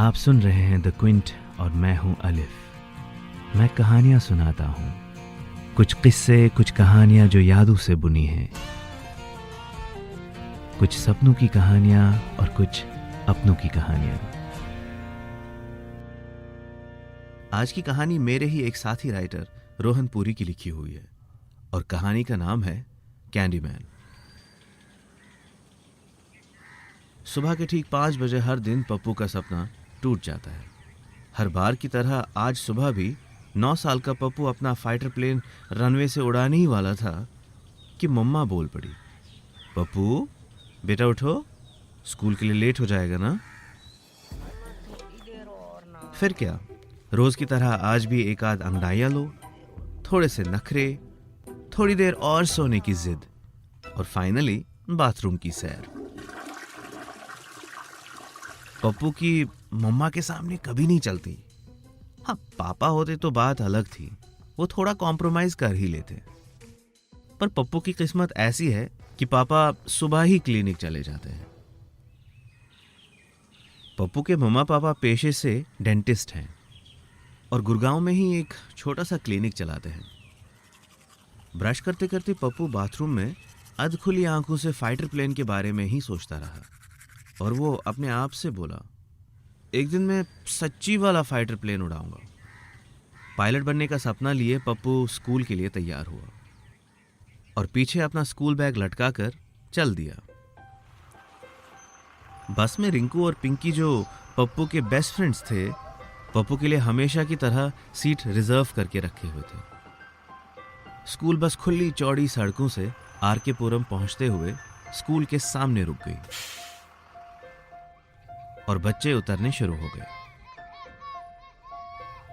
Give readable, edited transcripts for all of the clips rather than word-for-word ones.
आप सुन रहे हैं द क्विंट और मैं हूं अलिफ। मैं कहानियां सुनाता हूं, कुछ किस्से, कुछ कहानियां जो यादों से बुनी हैं, कुछ सपनों की कहानियां और कुछ अपनों की कहानियां। आज की कहानी मेरे ही एक साथी राइटर रोहन पुरी की लिखी हुई है और कहानी का नाम है कैंडीमैन। सुबह के ठीक 5 बजे हर दिन पप्पू का सपना टूट जाता है। हर बार की तरह आज सुबह भी 9 साल का पप्पू अपना फाइटर प्लेन रनवे से उड़ाने ही वाला था कि मम्मा बोल पड़ी, पप्पू बेटा उठो, स्कूल के लिए लेट हो जाएगा ना। फिर क्या, रोज की तरह आज भी एक आध अंगड़ाइयां लो, थोड़े से नखरे, थोड़ी देर और सोने की जिद और फाइनली बाथरूम की सैर। पप्पू की मम्मा के सामने कभी नहीं चलती। हाँ, पापा होते तो बात अलग थी, वो थोड़ा कॉम्प्रोमाइज कर ही लेते। पर पप्पू की किस्मत ऐसी है कि पापा सुबह ही क्लिनिक चले जाते हैं। पप्पू के मम्मा पापा पेशे से डेंटिस्ट हैं और गुड़गांव में ही एक छोटा सा क्लिनिक चलाते हैं। ब्रश करते करते पप्पू बाथरूम में अधखुली आंखों से फाइटर प्लेन के बारे में ही सोचता रहा और वो अपने आप से बोला, एक दिन मैं सच्ची वाला फाइटर प्लेन उड़ाऊंगा। पायलट बनने का सपना लिए पप्पू स्कूल के लिए तैयार हुआ और पीछे अपना स्कूल बैग लटका कर चल दिया। बस में रिंकू और पिंकी, जो पप्पू के बेस्ट फ्रेंड्स थे, पप्पू के लिए हमेशा की तरह सीट रिजर्व करके रखे हुए थे। स्कूल बस खुली चौड़ी सड़कों से आरके पुरम पहुंचते हुए स्कूल के सामने रुक गई और बच्चे उतरने शुरू हो गए।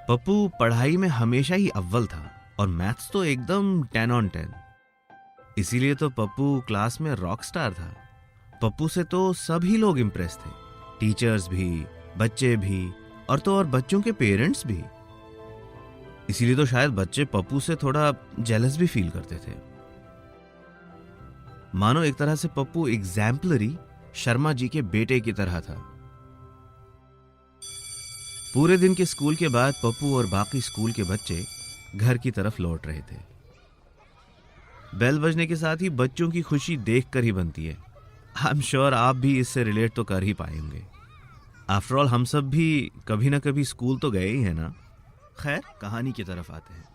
पप्पू पढ़ाई में हमेशा ही अव्वल था और मैथ्स तो एकदम 10 on 10। इसीलिए तो पप्पू क्लास में रॉक स्टार था। पप्पू से तो सभी लोग इम्प्रेस थे, टीचर्स भी, बच्चे भी और तो और बच्चों के पेरेंट्स भी। इसीलिए तो शायद बच्चे पप्पू से थोड़ा जेलस भी फील करते थे। मानो एक तरह से पप्पू एग्जाम्पलरी शर्मा जी के बेटे की तरह था। पूरे दिन के स्कूल के बाद पप्पू और बाकी स्कूल के बच्चे घर की तरफ लौट रहे थे। बेल बजने के साथ ही बच्चों की खुशी देखकर ही बनती है। आई एम श्योर आप भी इससे रिलेट तो कर ही पाएंगे। आफ्टर ऑल हम सब भी कभी ना कभी स्कूल तो गए ही है ना। खैर, कहानी की तरफ आते हैं।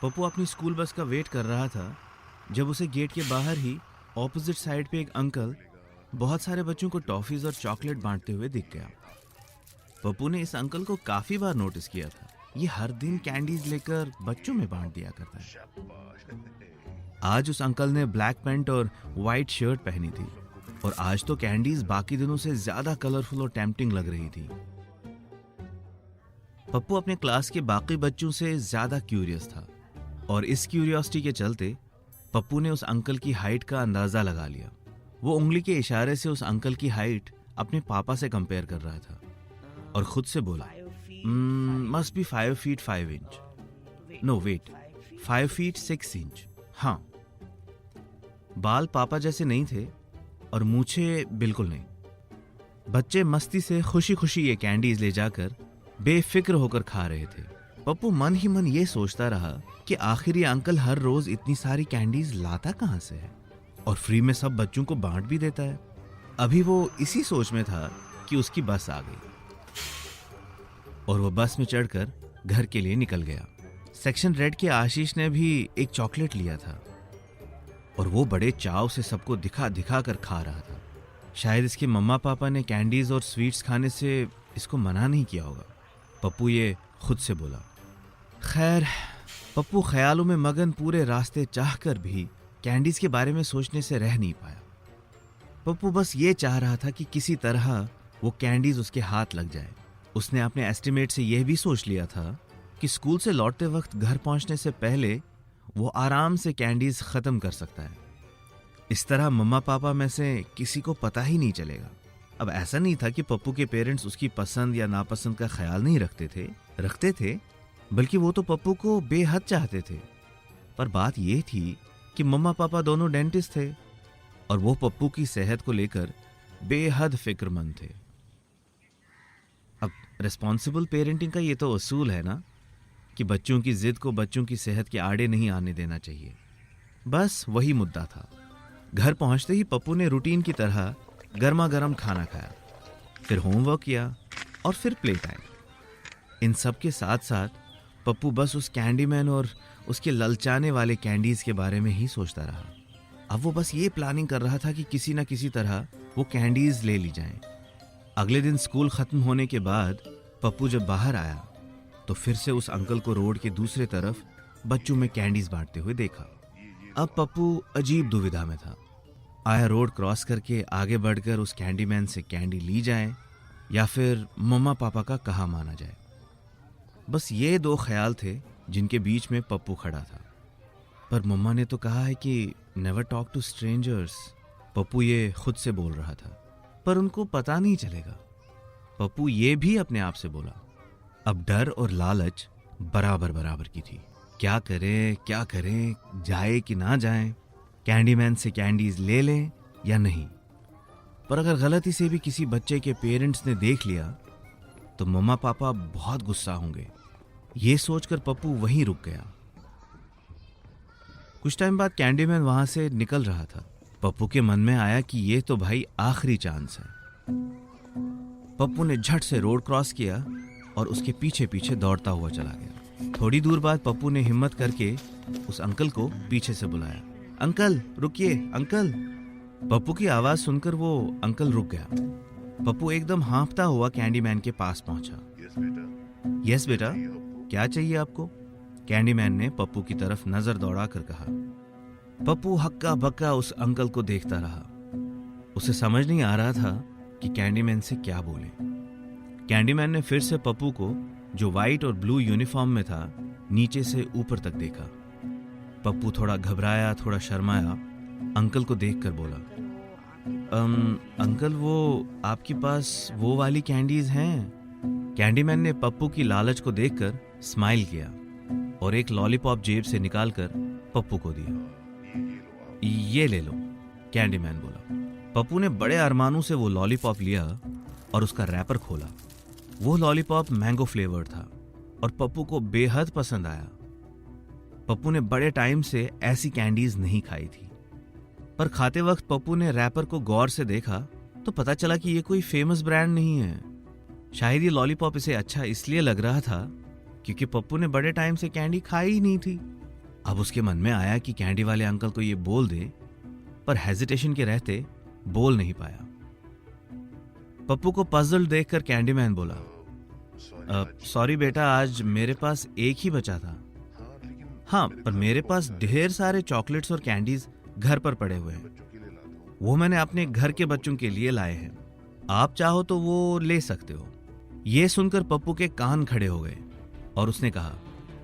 पप्पू अपनी स्कूल बस का वेट कर रहा था जब उसे गेट के बाहर ही ऑपोजिट साइड पे एक अंकल बहुत सारे बच्चों को टॉफीज और चॉकलेट बांटते हुए दिख गया। पप्पू ने इस अंकल को काफी बार नोटिस किया था। ये हर दिन कैंडीज लेकर बच्चों में बांट दिया करता है। आज उस अंकल ने ब्लैक पैंट और वाइट शर्ट पहनी थी और आज तो कैंडीज बाकी दिनों से ज्यादा कलरफुल और टेम्पटिंग लग रही थी। पप्पू अपने क्लास के बाकी बच्चों से ज्यादा क्यूरियस था और इस क्यूरियोसिटी के चलते पप्पू ने उस अंकल की हाइट का अंदाजा लगा लिया। वो उंगली के इशारे से उस अंकल की हाइट अपने पापा से कंपेयर कर रहा था और खुद से बोला, must be 5 feet 5 inch। No wait, 5 feet 6 inch। हाँ, बाल पापा जैसे नहीं थे और मूछे बिल्कुल नहीं। बच्चे मस्ती से खुशी खुशी ये कैंडीज ले जाकर बेफिक्र होकर खा रहे थे। पप्पू मन ही मन ये सोचता रहा कि आखिर ये अंकल हर रोज इतनी सारी कैंडीज लाता कहां से है और फ्री में सब बच्चों को बांट भी देता है। अभी वो इसी सोच में था कि उसकी बस आ गई और वो बस में चढ़कर घर के लिए निकल गया। सेक्शन रेड के आशीष ने भी एक चॉकलेट लिया था और वो बड़े चाव से सबको दिखा दिखा कर खा रहा था। शायद इसके मम्मा पापा ने कैंडीज और स्वीट्स खाने से इसको मना नहीं किया होगा, पप्पू ये खुद से बोला। खैर, पप्पू ख्यालों में मगन पूरे रास्ते चाहकर भी कैंडीज के बारे में सोचने से रह नहीं पाया। पप्पू बस ये चाह रहा था कि किसी तरह वो कैंडीज उसके हाथ लग जाए। उसने अपने एस्टिमेट से यह भी सोच लिया था कि स्कूल से लौटते वक्त घर पहुंचने से पहले वो आराम से कैंडीज खत्म कर सकता है। इस तरह मम्मा पापा में से किसी को पता ही नहीं चलेगा। अब ऐसा नहीं था कि पप्पू के पेरेंट्स उसकी पसंद या नापसंद का ख्याल नहीं रखते थे, बल्कि वो तो पप्पू को बेहद चाहते थे। पर बात यह थी कि मम्मा पापा दोनों डेंटिस्ट थे और वो पप्पू की सेहत को लेकर बेहद फिक्रमंद थे। अब रिस्पॉन्सिबल पेरेंटिंग का ये तो असूल है ना कि बच्चों की जिद को बच्चों की सेहत के आड़े नहीं आने देना चाहिए। बस वही मुद्दा था। घर पहुंचते ही पप्पू ने रूटीन की तरह गर्मा गर्म खाना खाया, फिर होमवर्क किया और फिर प्ले टाइम। इन सब के साथ साथ पप्पू बस उस कैंडीमैन और उसके ललचाने वाले कैंडीज के बारे में ही सोचता रहा। अब वो बस ये प्लानिंग कर रहा था कि किसी ना किसी तरह वो कैंडीज ले ली जाएं। अगले दिन स्कूल खत्म होने के बाद पप्पू जब बाहर आया तो फिर से उस अंकल को रोड के दूसरे तरफ बच्चों में कैंडीज बांटते हुए देखा। अब पप्पू अजीब दुविधा में था। आया रोड क्रॉस करके आगे बढ़कर उस कैंडीमैन से कैंडी ली जाए या फिर मम्मा पापा का कहा माना जाए। बस ये दो ख्याल थे जिनके बीच में पप्पू खड़ा था। पर मम्मा ने तो कहा है कि never talk to strangers. Pappu ये खुद से बोल रहा था, पर उनको पता नहीं चलेगा। पप्पू ये भी अपने आप से बोला। अब डर और लालच बराबर बराबर की थी। क्या करें, जाए कि ना जाए, कैंडीमैन से कैंडीज ले लें या नहीं। पर अगर गलती से भी किसी बच्चे के पेरेंट्स ने देख लिया तो मम्मा पापा बहुत गुस्सा होंगे। ये सोचकर पप्पू वहीं रुक गया। कुछ टाइम बाद कैंडीमैन वहां से निकल रहा था। पप्पू के मन में आया कि ये तो भाई आखिरी चांस है। पप्पू ने झट से रोड क्रॉस किया और उसके पीछे पीछे दौड़ता हुआ चला गया। थोड़ी दूर बाद पप्पू ने हिम्मत करके उस अंकल को पीछे से बुलाया। अंकल रुकिए, अंकल। पप्पू की आवाज सुनकर वो अंकल रुक गया। पप्पू एकदम हाँफता हुआ कैंडीमैन के पास पहुंचा। यस बेटा, क्या चाहिए आपको? कैंडीमैन ने पप्पू की तरफ नजर दौड़ाकर कहा। पप्पू हक्का बक्का उस अंकल को देखता रहा। उसे समझ नहीं आ रहा था कि कैंडीमैन से क्या बोले। कैंडीमैन ने फिर से पप्पू को, जो व्हाइट और ब्लू यूनिफॉर्म में था, नीचे से ऊपर तक देखा। पप्पू थोड़ा घबराया, थोड़ा शर्माया, अंकल को देखकर बोला, अंकल वो आपके पास वो वाली कैंडीज हैं? कैंडीमैन ने पप्पू की लालच को देखकर स्माइल किया और एक लॉलीपॉप जेब से निकालकर पप्पू को दिया। ये ले लो, कैंडीमैन बोला। पप्पू ने बड़े अरमानों से वो लॉलीपॉप लिया और उसका रैपर खोला। वो लॉलीपॉप मैंगो फ्लेवर्ड था और पप्पू को बेहद पसंद आया। पप्पू ने बड़े टाइम से ऐसी कैंडीज नहीं खाई थी। पर खाते वक्त पप्पू ने रैपर को गौर से देखा तो पता चला कि ये कोई फेमस ब्रांड नहीं है। शायद ये लॉलीपॉप इसे अच्छा इसलिए लग रहा था क्योंकि पप्पू ने बड़े टाइम से कैंडी खाई ही नहीं थी। अब उसके मन में आया कि कैंडी वाले अंकल को ये बोल दे, पर हेजिटेशन के रहते बोल नहीं पाया। पप्पू को पजल देखकर कैंडीमैन बोला, सॉरी बेटा, आज मेरे पास एक ही बचा था। हाँ, पर मेरे पास ढेर सारे चॉकलेट्स और कैंडीज घर पर पड़े हुए हैं। वो मैंने अपने घर के बच्चों के लिए लाए हैं। आप चाहो तो वो ले सकते हो। ये सुनकर पप्पू के कान खड़े हो गए और उसने कहा,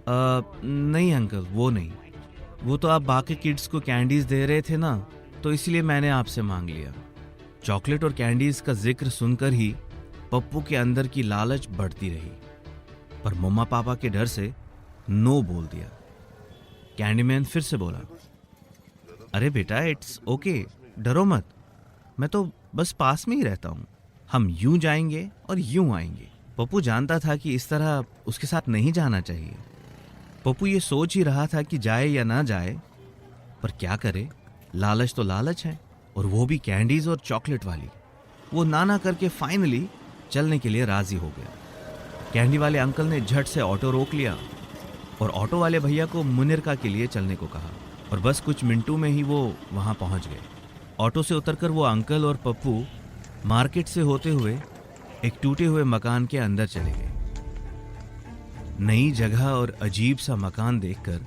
नहीं अंकल, वो नहीं। वो तो आप बाकी किड्स को कैंडीज दे रहे थे ना, तो इसलिए मैंने आपसे मांग लिया। चॉकलेट और कैंडीज का जिक्र सुनकर ही पप्पू के अंदर की लालच बढ़ती रही, पर मम्मा पापा के डर से नो बोल दिया। कैंडीमैन फिर से बोला, अरे बेटा, इट्स ओके, डरो मत, मैं तो बस पास में ही रहता हूँ। हम यूं जाएंगे और यूं आएंगे। पप्पू जानता था कि इस तरह उसके साथ नहीं जाना चाहिए। पप्पू ये सोच ही रहा था कि जाए या ना जाए, पर क्या करे, लालच तो लालच है, और वो भी कैंडीज और चॉकलेट वाली। वो ना करके फाइनली चलने के लिए राजी हो गया। कैंडी वाले अंकल ने झट से ऑटो रोक लिया और ऑटो वाले भैया को मुनिरका के लिए चलने को कहा, और बस कुछ मिनटों में ही वो वहां पहुंच गए। ऑटो से उतरकर वो अंकल और पप्पू मार्केट से होते हुए एक टूटे हुए मकान के अंदर चले गए। नई जगह और अजीब सा मकान देखकर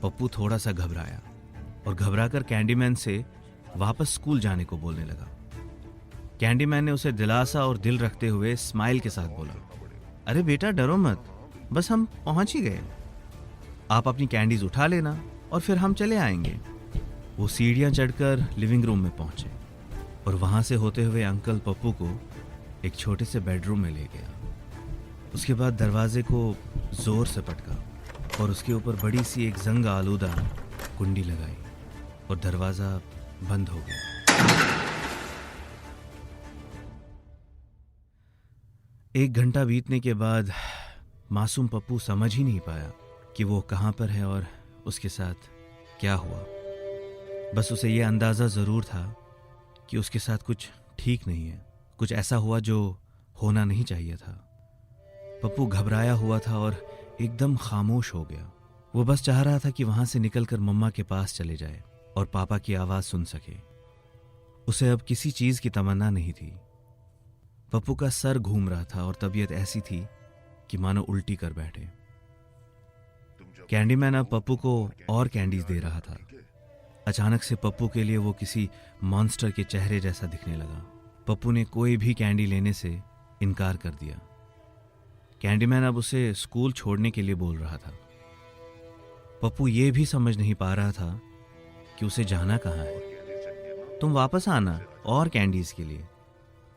पप्पू थोड़ा सा घबराया और घबराकर कैंडीमैन से वापस स्कूल जाने को बोलने लगा। कैंडीमैन ने उसे दिलासा और दिल रखते हुए स्माइल के साथ बोला, अरे बेटा, डरो मत, बस हम पहुंच ही गए। आप अपनी कैंडीज उठा लेना और फिर हम चले आएंगे। वो सीढ़ियां चढ़कर लिविंग रूम में पहुंचे और वहां से होते हुए अंकल पप्पू को एक छोटे से बेडरूम में ले गया। उसके बाद दरवाजे को जोर से पटका और उसके ऊपर बड़ी सी एक जंग आलूदा कुंडी लगाई और दरवाजा बंद हो गया। 1 घंटा बीतने के बाद मासूम पप्पू समझ ही नहीं पाया कि वो कहाँ पर है और उसके साथ क्या हुआ। बस उसे ये अंदाज़ा ज़रूर था कि उसके साथ कुछ ठीक नहीं है, कुछ ऐसा हुआ जो होना नहीं चाहिए था। पप्पू घबराया हुआ था और एकदम खामोश हो गया। वो बस चाह रहा था कि वहाँ से निकलकर मम्मा के पास चले जाए और पापा की आवाज़ सुन सके। उसे अब किसी चीज़ की तमन्ना नहीं थी। पप्पू का सर घूम रहा था और तबीयत ऐसी थी कि मानो उल्टी कर बैठे। कैंडीमैन अब पप्पू को और कैंडीज दे रहा था। अचानक से पप्पू के लिए वो किसी मॉन्स्टर के चेहरे जैसा दिखने लगा। पप्पू ने कोई भी कैंडी लेने से इनकार कर दिया। कैंडीमैन अब उसे स्कूल छोड़ने के लिए बोल रहा था। पप्पू ये भी समझ नहीं पा रहा था कि उसे जाना कहाँ है। तुम वापस आना और कैंडीज के लिए,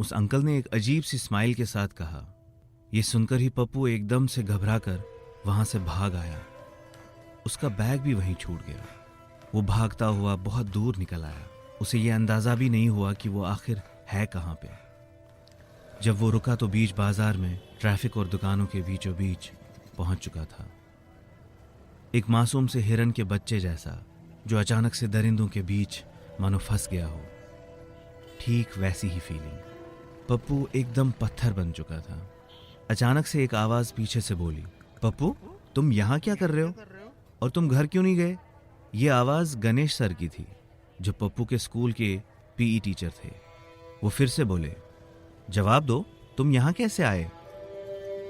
उस अंकल ने एक अजीब सी स्माइल के साथ कहा। यह सुनकर ही पप्पू एकदम से घबराकर वहां से भाग आया। उसका बैग भी वहीं छूट गया। वो भागता हुआ बहुत दूर निकल आया। उसे यह अंदाजा भी नहीं हुआ कि वो आखिर है कहाँ पे। जब वो रुका तो बीच बाजार में ट्रैफिक और दुकानों के बीचों बीच पहुंच चुका था। एक मासूम से हिरन के बच्चे जैसा जो अचानक से दरिंदों के बीच मानो फंस गया हो, ठीक वैसी ही फीलिंग। पप्पू एकदम पत्थर बन चुका था। अचानक से एक आवाज पीछे से बोली, पप्पू तुम यहाँ क्या कर रहे हो और तुम घर क्यों नहीं गए? ये आवाज गणेश सर की थी जो पप्पू के स्कूल के पीई टीचर थे। वो फिर से बोले, जवाब दो, तुम यहाँ कैसे आए?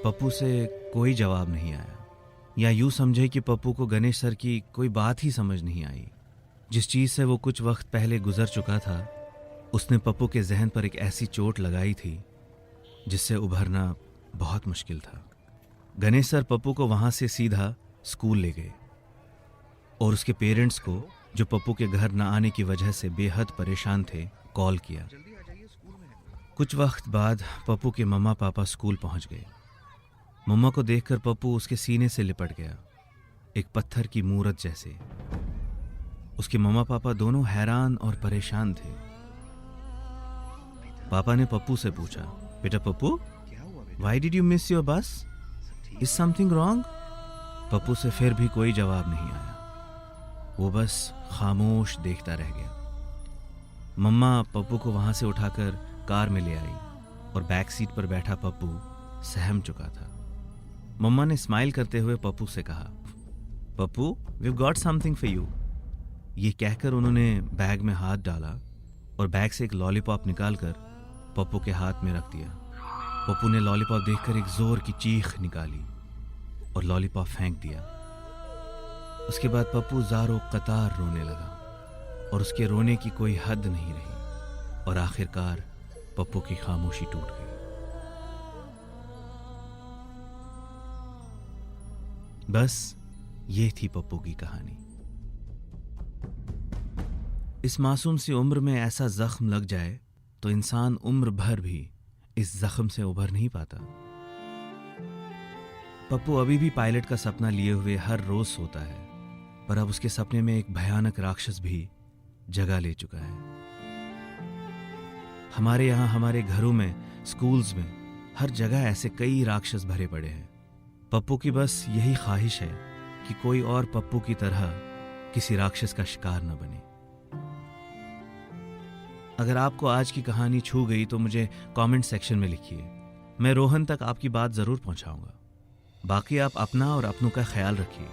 पप्पू से कोई जवाब नहीं आया, या यूं समझे कि पप्पू को गणेश सर की कोई बात ही समझ नहीं आई। जिस चीज से वो कुछ वक्त पहले गुजर चुका था उसने पप्पू के जहन पर एक ऐसी चोट लगाई थी जिससे उभरना बहुत मुश्किल था। गणेश सर पप्पू को वहां से सीधा स्कूल ले गए और उसके पेरेंट्स को, जो पप्पू के घर न आने की वजह से बेहद परेशान थे, कॉल किया। कुछ वक्त बाद पप्पू के मम्मा पापा स्कूल पहुंच गए। मम्मा को देखकर पप्पू उसके सीने से लिपट गया, एक पत्थर की मूरत जैसे। उसके मम्मा पापा दोनों हैरान और परेशान थे। पापा ने पप्पू से पूछा, बेटा Pappu, why did you miss your bus? Is something wrong? Pappu से फिर भी कोई जवाब नहीं आया। वो बस खामोश देखता रह गया। मम्मा पप्पू को वहां से उठाकर कार में ले आई और बैक सीट पर बैठा पप्पू सहम चुका था। मम्मा ने स्माइल करते हुए पप्पू से कहा, Pappu we got something for you. ये कहकर उन्होंने बैग में हाथ डाला और बैग से एक लॉलीपॉप निकालकर पप्पू के हाथ में रख दिया। पप्पू ने लॉलीपॉप देखकर एक जोर की चीख निकाली और लॉलीपॉप फेंक दिया। उसके बाद पप्पू ज़ारो कतार रोने लगा और उसके रोने की कोई हद नहीं रही और आखिरकार पप्पू की खामोशी टूट गई। बस ये थी पप्पू की कहानी। इस मासूम सी उम्र में ऐसा जख्म लग जाए तो इंसान उम्र भर भी इस जख्म से उभर नहीं पाता। पप्पू अभी भी पायलट का सपना लिए हुए हर रोज सोता है, पर अब उसके सपने में एक भयानक राक्षस भी जगह ले चुका है। हमारे यहाँ, हमारे घरों में, स्कूल्स में, हर जगह ऐसे कई राक्षस भरे पड़े हैं। पप्पू की बस यही ख्वाहिश है कि कोई और पप्पू की तरह किसी राक्षस का शिकार न बने। अगर आपको आज की कहानी छू गई तो मुझे कमेंट सेक्शन में लिखिए। मैं रोहन तक आपकी बात जरूर पहुंचाऊंगा। बाकी आप अपना और अपनों का ख्याल रखिए।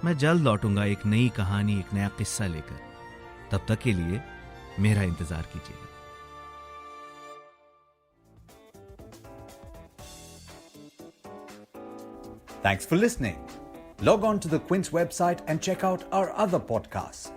मैं जल्द लौटूंगा एक नई कहानी, एक नया किस्सा लेकर। तब तक के लिए मेरा इंतजार कीजिएगा। Thanks for listening. Log on to the Quince website and check out our other podcasts.